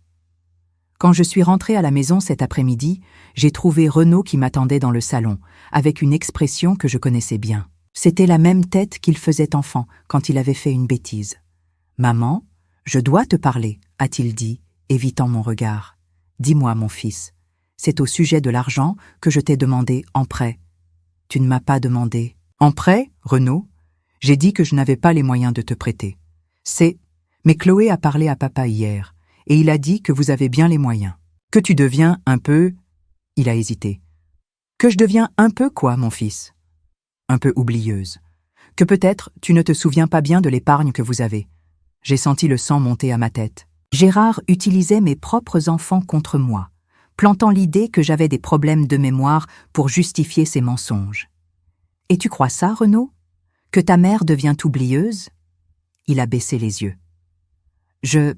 Quand je suis rentrée à la maison cet après-midi, j'ai trouvé Renaud qui m'attendait dans le salon, avec une expression que je connaissais bien. C'était la même tête qu'il faisait enfant quand il avait fait une bêtise. « Maman, je dois te parler », a-t-il dit, évitant mon regard. « Dis-moi, mon fils, c'est au sujet de l'argent que je t'ai demandé en prêt. » « Tu ne m'as pas demandé. »« En prêt, Renaud? J'ai dit que je n'avais pas les moyens de te prêter. Mais Chloé a parlé à papa hier, et il a dit que vous avez bien les moyens. Que tu deviens un peu... » Il a hésité. « Que je deviens un peu quoi, mon fils? Un peu oublieuse. Que peut-être tu ne te souviens pas bien de l'épargne que vous avez. » J'ai senti le sang monter à ma tête. Gérard utilisait mes propres enfants contre moi, plantant l'idée que j'avais des problèmes de mémoire pour justifier ses mensonges. « Et tu crois ça, Renaud? Que ta mère devient oublieuse ?» Il a baissé les yeux. « Je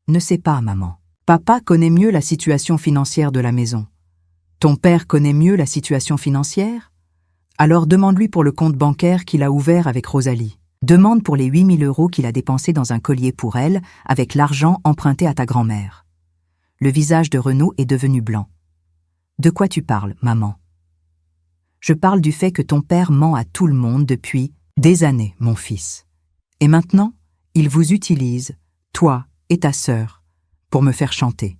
ne sais pas, maman. Papa connaît mieux la situation financière de la maison. Ton père connaît mieux la situation financière? Alors demande-lui pour le compte bancaire qu'il a ouvert avec Rosalie. Demande pour les 8 000 € qu'il a dépensés dans un collier pour elle avec l'argent emprunté à ta grand-mère. » Le visage de Renaud est devenu blanc. « De quoi tu parles, maman? » « Je parle du fait que ton père ment à tout le monde depuis des années, mon fils. Et maintenant, il vous utilise, toi et ta sœur, pour me faire chanter.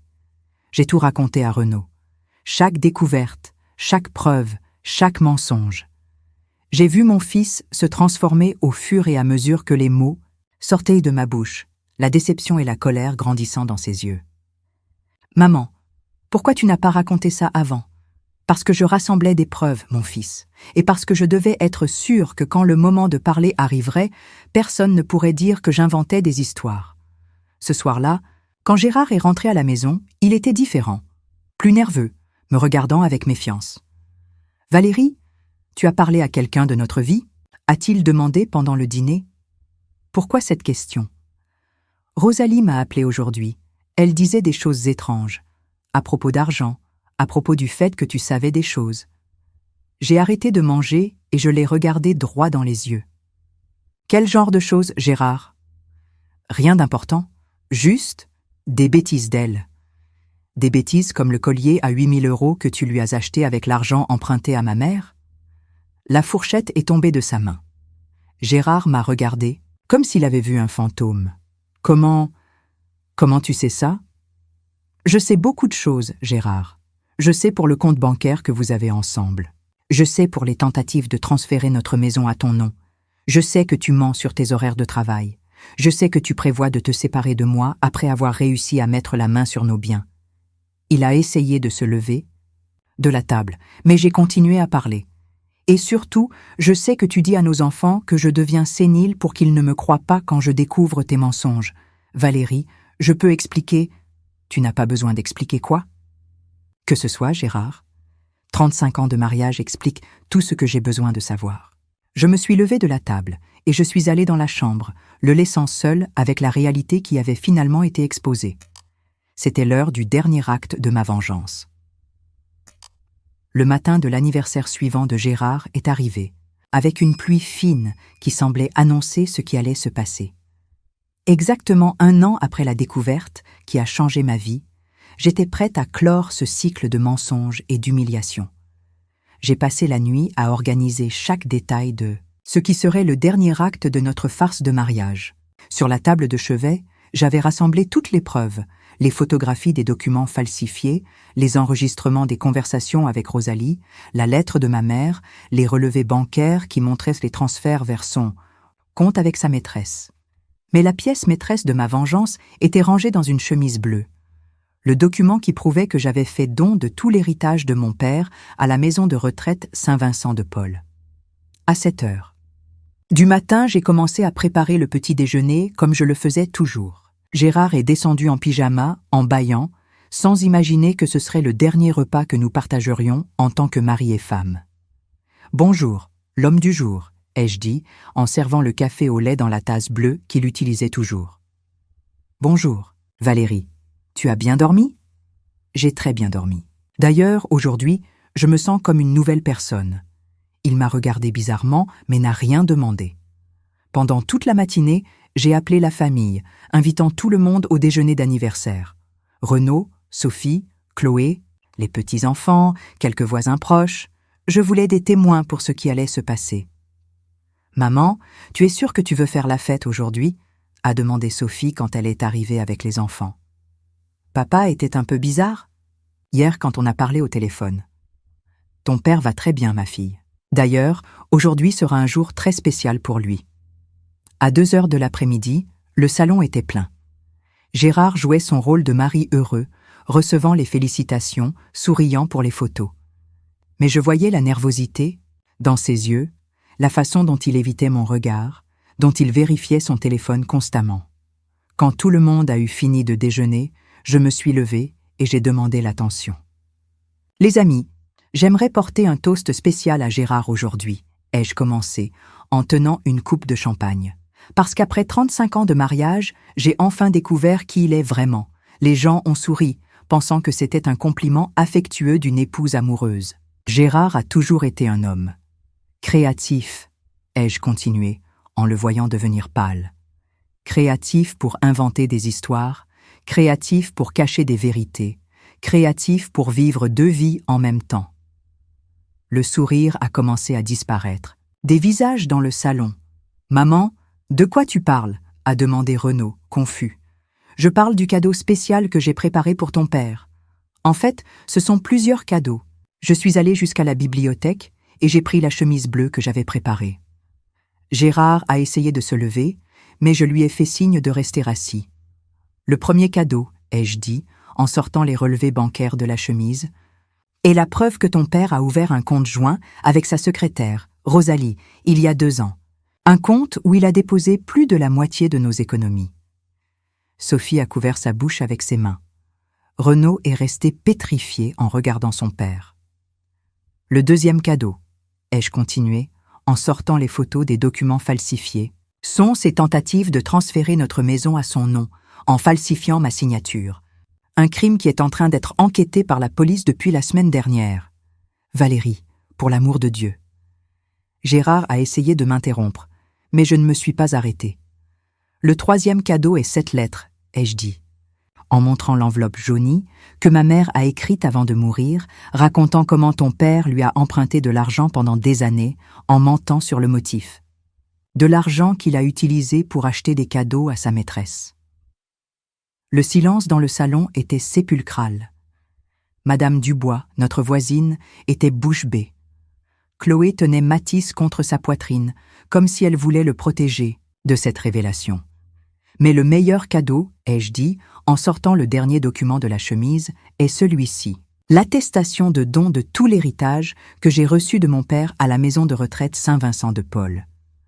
J'ai tout raconté à Renaud. Chaque découverte, chaque preuve, chaque mensonge. J'ai vu mon fils se transformer au fur et à mesure que les mots sortaient de ma bouche, la déception et la colère grandissant dans ses yeux. « Maman, pourquoi tu n'as pas raconté ça avant? Parce que je rassemblais des preuves, mon fils, et parce que je devais être sûre que quand le moment de parler arriverait, personne ne pourrait dire que j'inventais des histoires. Ce soir-là, quand Gérard est rentré à la maison, il était différent, plus nerveux, me regardant avec méfiance. « Valérie, tu as parlé à quelqu'un de notre vie ?» a-t-il demandé pendant le dîner. Pourquoi cette question? Rosalie m'a appelé aujourd'hui. Elle disait des choses étranges, à propos d'argent, à propos du fait que tu savais des choses. J'ai arrêté de manger et je l'ai regardé droit dans les yeux. « Quel genre de choses, Gérard ?» Rien d'important, juste des bêtises d'elle. Des bêtises comme le collier à 8 000 € que tu lui as acheté avec l'argent emprunté à ma mère. La fourchette est tombée de sa main. Gérard m'a regardé, comme s'il avait vu un fantôme. Comment tu sais ça? Je sais beaucoup de choses, Gérard. Je sais pour le compte bancaire que vous avez ensemble. Je sais pour les tentatives de transférer notre maison à ton nom. Je sais que tu mens sur tes horaires de travail. Je sais que tu prévois de te séparer de moi après avoir réussi à mettre la main sur nos biens. Il a essayé de se lever de la table, mais j'ai continué à parler. Et surtout, je sais que tu dis à nos enfants que je deviens sénile pour qu'ils ne me croient pas quand je découvre tes mensonges. Valérie, je peux expliquer. Tu n'as pas besoin d'expliquer quoi? Que ce soit, Gérard. 35 ans de mariage expliquent tout ce que j'ai besoin de savoir. Je me suis levée de la table et je suis allée dans la chambre, le laissant seul avec la réalité qui avait finalement été exposée. C'était l'heure du dernier acte de ma vengeance. Le matin de l'anniversaire suivant de Gérard est arrivé, avec une pluie fine qui semblait annoncer ce qui allait se passer. Exactement 1 an après la découverte qui a changé ma vie, j'étais prête à clore ce cycle de mensonges et d'humiliations. J'ai passé la nuit à organiser chaque détail de ce qui serait le dernier acte de notre farce de mariage. Sur la table de chevet, j'avais rassemblé toutes les preuves, les photographies des documents falsifiés, les enregistrements des conversations avec Rosalie, la lettre de ma mère, les relevés bancaires qui montraient les transferts vers son compte avec sa maîtresse. Mais la pièce maîtresse de ma vengeance était rangée dans une chemise bleue. Le document qui prouvait que j'avais fait don de tout l'héritage de mon père à la maison de retraite Saint-Vincent-de-Paul. À 7 heures. Du matin, j'ai commencé à préparer le petit déjeuner comme je le faisais toujours. Gérard est descendu en pyjama, en bâillant, sans imaginer que ce serait le dernier repas que nous partagerions en tant que mari et femme. « Bonjour, l'homme du jour », ai-je dit, en servant le café au lait dans la tasse bleue qu'il utilisait toujours. « Bonjour, Valérie. Tu as bien dormi ?» J'ai très bien dormi. D'ailleurs, aujourd'hui, je me sens comme une nouvelle personne. Il m'a regardé bizarrement, mais n'a rien demandé. Pendant toute la matinée, j'ai appelé la famille, invitant tout le monde au déjeuner d'anniversaire. Renaud, Sophie, Chloé, les petits-enfants, quelques voisins proches. Je voulais des témoins pour ce qui allait se passer. « Maman, tu es sûre que tu veux faire la fête aujourd'hui ?» a demandé Sophie quand elle est arrivée avec les enfants. Papa était un peu bizarre hier quand on a parlé au téléphone. Ton père va très bien, ma fille. D'ailleurs, aujourd'hui sera un jour très spécial pour lui. À 2 heures de l'après-midi, le salon était plein. Gérard jouait son rôle de mari heureux, recevant les félicitations, souriant pour les photos. Mais je voyais la nervosité dans ses yeux, la façon dont il évitait mon regard, dont il vérifiait son téléphone constamment. Quand tout le monde a eu fini de déjeuner, je me suis levée et j'ai demandé l'attention. « Les amis, j'aimerais porter un toast spécial à Gérard aujourd'hui, » ai-je commencé, en tenant une coupe de champagne. Parce qu'après 35 ans de mariage, j'ai enfin découvert qui il est vraiment. Les gens ont souri, pensant que c'était un compliment affectueux d'une épouse amoureuse. Gérard a toujours été un homme. Créatif, ai-je continué, en le voyant devenir pâle. Créatif pour inventer des histoires, créatif pour cacher des vérités, créatif pour vivre 2 vies en même temps. Le sourire a commencé à disparaître. Des visages dans le salon. « Maman, de quoi tu parles ?» a demandé Renaud, confus. « Je parle du cadeau spécial que j'ai préparé pour ton père. En fait, ce sont plusieurs cadeaux. Je suis allée jusqu'à la bibliothèque et j'ai pris la chemise bleue que j'avais préparée. » Gérard a essayé de se lever, mais je lui ai fait signe de rester assis. « Le premier cadeau, » ai-je dit, en sortant les relevés bancaires de la chemise, « est la preuve que ton père a ouvert un compte joint avec sa secrétaire, Rosalie, il y a 2 ans. Un compte où il a déposé plus de la moitié de nos économies. » Sophie a couvert sa bouche avec ses mains. Renaud est resté pétrifié en regardant son père. « Le deuxième cadeau, » ai-je continué, en sortant les photos des documents falsifiés, sont ses tentatives de transférer notre maison à son nom, en falsifiant ma signature. Un crime qui est en train d'être enquêté par la police depuis la semaine dernière. Valérie, pour l'amour de Dieu. Gérard a essayé de m'interrompre, mais je ne me suis pas arrêtée. Le troisième cadeau est cette lettre, ai-je dit, en montrant l'enveloppe jaunie que ma mère a écrite avant de mourir, racontant comment ton père lui a emprunté de l'argent pendant des années, en mentant sur le motif. De l'argent qu'il a utilisé pour acheter des cadeaux à sa maîtresse. Le silence dans le salon était sépulcral. Madame Dubois, notre voisine, était bouche bée. Chloé tenait Mathis contre sa poitrine, comme si elle voulait le protéger de cette révélation. Mais le meilleur cadeau, ai-je dit, en sortant le dernier document de la chemise, est celui-ci. L'attestation de don de tout l'héritage que j'ai reçu de mon père à la maison de retraite Saint-Vincent-de-Paul.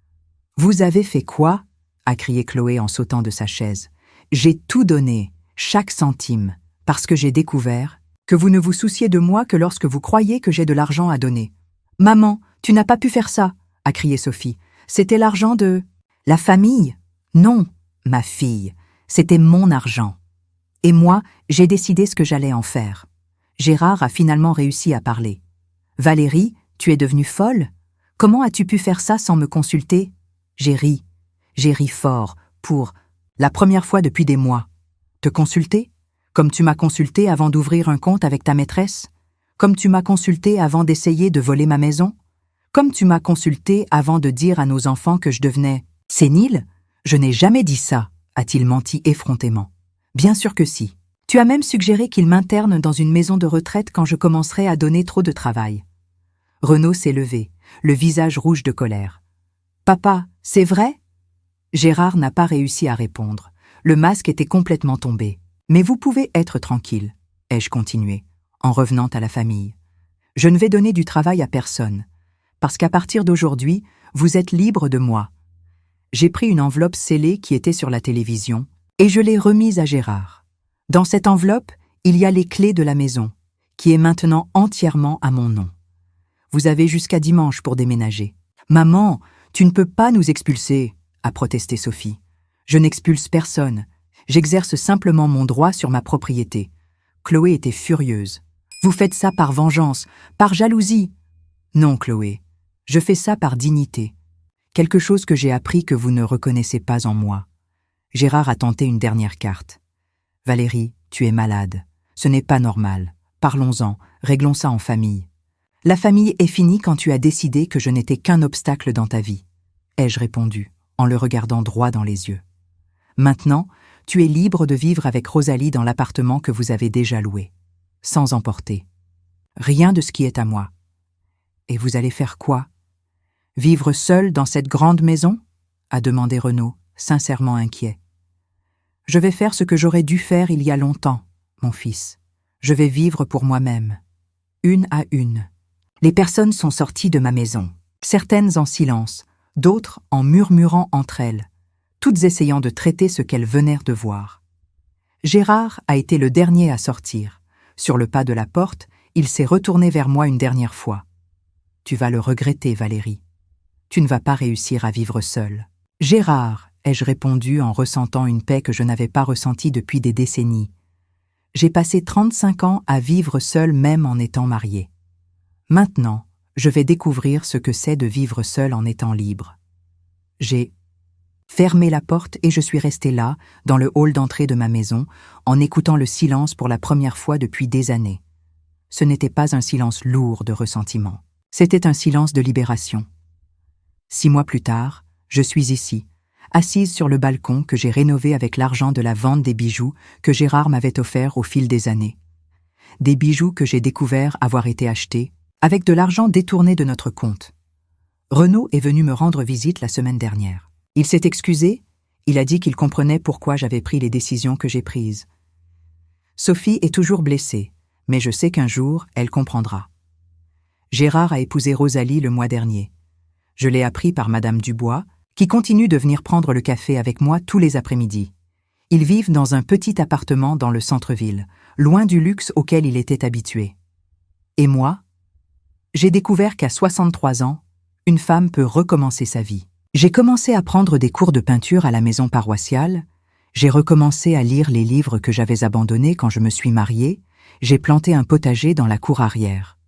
« Vous avez fait quoi » a crié Chloé en sautant de sa chaise. « J'ai tout donné, chaque centime, parce que j'ai découvert que vous ne vous souciez de moi que lorsque vous croyez que j'ai de l'argent à donner. »« Maman, tu n'as pas pu faire ça » a crié Sophie. « C'était l'argent de... la famille. » »« Non, ma fille, c'était mon argent. Et moi, j'ai décidé ce que j'allais en faire. » Gérard a finalement réussi à parler. « Valérie, tu es devenue folle? Comment as-tu pu faire ça sans me consulter ?» J'ai ri fort, pour la première fois depuis des mois. « Te consulter? Comme tu m'as consulté avant d'ouvrir un compte avec ta maîtresse? Comme tu m'as consulté avant d'essayer de voler ma maison? Comme tu m'as consulté avant de dire à nos enfants que je devenais sénile? Je n'ai jamais dit ça, a-t-il menti effrontément. Bien sûr que si. Tu as même suggéré qu'il m'interne dans une maison de retraite quand je commencerai à donner trop de travail. » Renaud s'est levé, le visage rouge de colère. « Papa, c'est vrai ?» Gérard n'a pas réussi à répondre. Le masque était complètement tombé. « Mais vous pouvez être tranquille, » ai-je continué, en revenant à la famille. « Je ne vais donner du travail à personne, parce qu'à partir d'aujourd'hui, vous êtes libre de moi. » J'ai pris une enveloppe scellée qui était sur la télévision et je l'ai remise à Gérard. Dans cette enveloppe, il y a les clés de la maison, qui est maintenant entièrement à mon nom. Vous avez jusqu'à dimanche pour déménager. « Maman, tu ne peux pas nous expulser » a protesté Sophie. « Je n'expulse personne. J'exerce simplement mon droit sur ma propriété. » Chloé était furieuse. « Vous faites ça par vengeance, par jalousie. » « Non, Chloé, je fais ça par dignité. Quelque chose que j'ai appris que vous ne reconnaissez pas en moi. » Gérard a tenté une dernière carte. « Valérie, tu es malade. Ce n'est pas normal. Parlons-en, réglons ça en famille. La famille est finie quand tu as décidé que je n'étais qu'un obstacle dans ta vie. » ai-je répondu, en le regardant droit dans les yeux. « Maintenant, tu es libre de vivre avec Rosalie dans l'appartement que vous avez déjà loué, sans emporter. Rien de ce qui est à moi. Et vous allez faire quoi? Vivre seul dans cette grande maison? » a demandé Renaud, sincèrement inquiet. « Je vais faire ce que j'aurais dû faire il y a longtemps, mon fils. Je vais vivre pour moi-même, une à une. » Les personnes sont sorties de ma maison, certaines en silence, d'autres en murmurant entre elles, toutes essayant de traiter ce qu'elles venaient de voir. Gérard a été le dernier à sortir. Sur le pas de la porte, il s'est retourné vers moi une dernière fois. « Tu vas le regretter, Valérie. Tu ne vas pas réussir à vivre seule. »« Gérard, » ai-je répondu en ressentant une paix que je n'avais pas ressentie depuis des décennies. J'ai passé 35 ans à vivre seule même en étant mariée. Maintenant, je vais découvrir ce que c'est de vivre seule en étant libre. J'ai fermé la porte et je suis restée là, dans le hall d'entrée de ma maison, en écoutant le silence pour la première fois depuis des années. Ce n'était pas un silence lourd de ressentiment. C'était un silence de libération. 6 mois plus tard, je suis ici, assise sur le balcon que j'ai rénové avec l'argent de la vente des bijoux que Gérard m'avait offert au fil des années. Des bijoux que j'ai découvert avoir été achetés avec de l'argent détourné de notre compte. Renaud est venu me rendre visite la semaine dernière. Il s'est excusé, il a dit qu'il comprenait pourquoi j'avais pris les décisions que j'ai prises. Sophie est toujours blessée, mais je sais qu'un jour, elle comprendra. Gérard a épousé Rosalie le mois dernier. Je l'ai appris par Madame Dubois, qui continue de venir prendre le café avec moi tous les après-midi. Ils vivent dans un petit appartement dans le centre-ville, loin du luxe auquel il était habitué. Et moi, j'ai découvert qu'à 63 ans, une femme peut recommencer sa vie. J'ai commencé à prendre des cours de peinture à la maison paroissiale, j'ai recommencé à lire les livres que j'avais abandonnés quand je me suis mariée, j'ai planté un potager dans la cour arrière.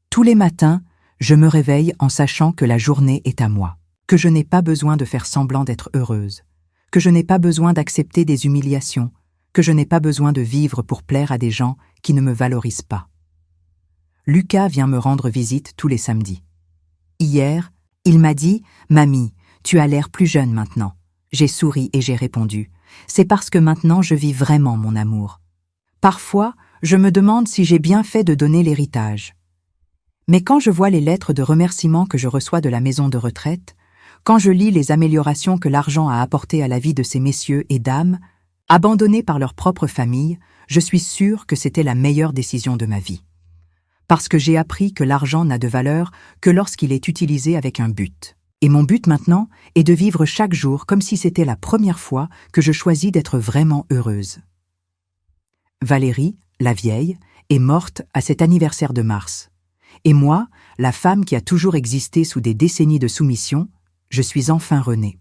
Tous les matins, je me réveille en sachant que la journée est à moi, que je n'ai pas besoin de faire semblant d'être heureuse, que je n'ai pas besoin d'accepter des humiliations, que je n'ai pas besoin de vivre pour plaire à des gens qui ne me valorisent pas. Lucas vient me rendre visite tous les samedis. Hier, il m'a dit « Mamie, tu as l'air plus jeune maintenant ». J'ai souri et j'ai répondu « C'est parce que maintenant je vis vraiment mon amour ». Parfois, je me demande si j'ai bien fait de donner l'héritage. Mais quand je vois les lettres de remerciement que je reçois de la maison de retraite, quand je lis les améliorations que l'argent a apportées à la vie de ces messieurs et dames, abandonnés par leur propre famille, je suis sûre que c'était la meilleure décision de ma vie. Parce que j'ai appris que l'argent n'a de valeur que lorsqu'il est utilisé avec un but. Et mon but maintenant est de vivre chaque jour comme si c'était la première fois que je choisis d'être vraiment heureuse. Valérie, la vieille, est morte à cet anniversaire de mars. Et moi, la femme qui a toujours existé sous des décennies de soumission, je suis enfin renée.